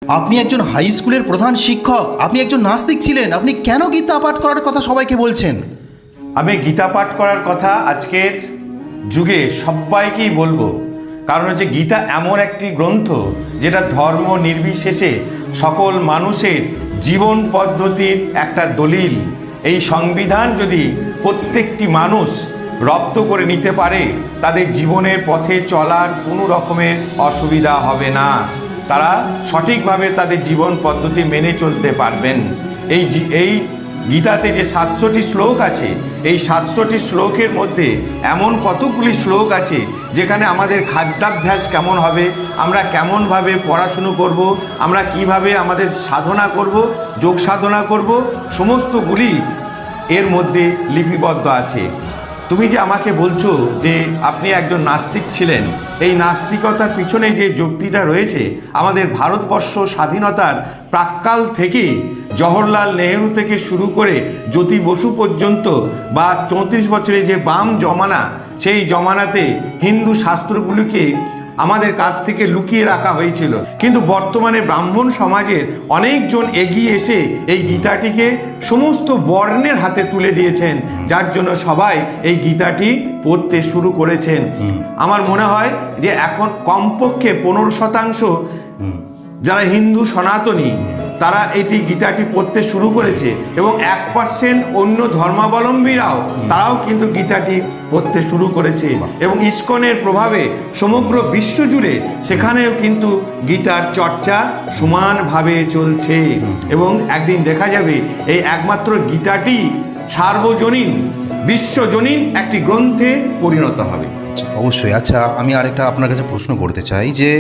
আপনি একজন হাই স্কুলের প্রধান শিক্ষক, আপনি একজন নাস্তিক ছিলেন, আপনি কেন গীতা পাঠ করার কথা সবাইকে বলছেন? আমি গীতা পাঠ করার কথা আজকের যুগে সবাইকেই বলবো, কারণ হচ্ছে গীতা এমন একটি গ্রন্থ যেটা ধর্ম নির্বিশেষে সকল মানুষের জীবন পদ্ধতির একটা দলিল। এই সংবিধান যদি প্রত্যেকটি মানুষ রপ্ত করে নিতে পারে, তাদের জীবনের পথে চলার কোনো রকমের অসুবিধা হবে না, তারা সঠিকভাবে তাদের জীবন পদ্ধতি মেনে চলতে পারবেন। এই গীতাতে যে 700টি শ্লোক আছে, এই 700টি শ্লোকের মধ্যে এমন কতগুলি শ্লোক আছে যেখানে আমাদের খাদ্যাভ্যাস কেমন হবে, আমরা কেমনভাবে পড়াশুনো করব, আমরা কিভাবে আমাদের সাধনা করব, যোগ সাধনা করব, সমস্তগুলি এর মধ্যে লিপিবদ্ধ আছে। তুমি যে আমাকে বলছো যে আপনি একজন নাস্তিক ছিলেন, এই নাস্তিকতার পিছনে যে যুক্তিটা রয়েছে, আমাদের ভারতবর্ষ স্বাধীনতার প্রাক্কাল থেকে জওহরলাল নেহেরু থেকে শুরু করে জ্যোতি বসু পর্যন্ত বা 34 বছরে যে বাম জমানা, সেই জমানাতে হিন্দু শাস্ত্রগুলিকে আমাদের কাছ থেকে লুকিয়ে রাখা হয়েছিল, কিন্তু বর্তমানে ব্রাহ্মণ সমাজের অনেকজন এগিয়ে এসে এই গীতাটিকে সমস্ত বর্ণের হাতে তুলে দিয়েছেন, যার জন্য সবাই এই গীতাটি পড়তে শুরু করেছেন। আমার মনে হয় যে এখন কমপক্ষে 15% যারা হিন্দু সনাতনী তারা এটি গীতাটি পড়তে শুরু করেছে, এবং 1% অন্য ধর্মাবলম্বীরাও তারাও কিন্তু গীতাটি পড়তে শুরু করেছে, এবং ইসকনের প্রভাবে সমগ্র বিশ্ব জুড়ে সেখানেও কিন্তু গীতার চর্চা সমানভাবে চলছে, এবং একদিন দেখা যাবে এই একমাত্র গীতাটি সার্বজনীন বিশ্বজনীন একটি গ্রন্থে পরিণত হবে। অবশ্যই। আচ্ছা, আমি আরেকটা আপনার কাছে প্রশ্ন করতে চাই যে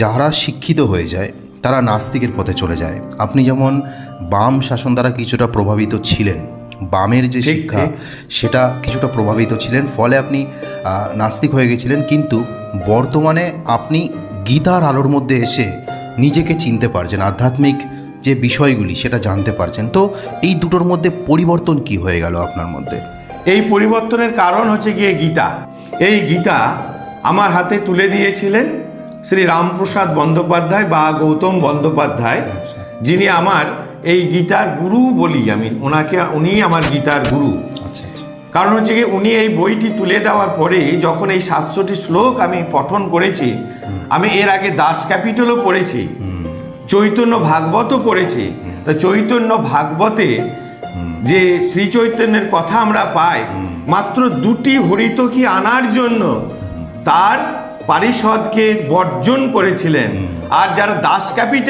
যারা শিক্ষিত হয়ে যায় তারা নাস্তিকের পথে চলে যায়। আপনি যেমন বাম শাসন দ্বারা কিছুটা প্রভাবিত ছিলেন, বামের যে শিক্ষা সেটা কিছুটা প্রভাবিত ছিলেন, ফলে আপনি নাস্তিক হয়ে গেছিলেন, কিন্তু বর্তমানে আপনি গীতার আলোর মধ্যে এসে নিজেকে চিনতে পারছেন, আধ্যাত্মিক যে বিষয়গুলি সেটা জানতে পারছেন। তো এই দুটোর মধ্যে পরিবর্তন কি হয়ে গেল আপনার মধ্যে? এই পরিবর্তনের কারণ হচ্ছে গিয়ে গীতা। এই গীতা আমার হাতে তুলে দিয়েছিলেন শ্রী রামপ্রসাদ বন্দ্যোপাধ্যায় বা গৌতম বন্দ্যোপাধ্যায়, যিনি আমার এই গীতার গুরু বলি আমি ওনাকে, উনি আমার গীতার গুরু। আচ্ছা আচ্ছা। কারণ হচ্ছে কি, উনি এই বইটি তুলে দেওয়ার পরে যখন এই 700টি শ্লোক আমি পঠন করেছি, আমি এর আগে দাস ক্যাপিটালও পড়েছি, চৈতন্য ভাগবতও পড়েছি। তা চৈতন্য ভাগবতে যে শ্রী চৈতন্যের কথা আমরা পাই, মাত্র 2টি হরিতকি আনার জন্য তার পারিষদকে বর্জন করেছিলেন। আর যারা দাস ক্যাপিটাল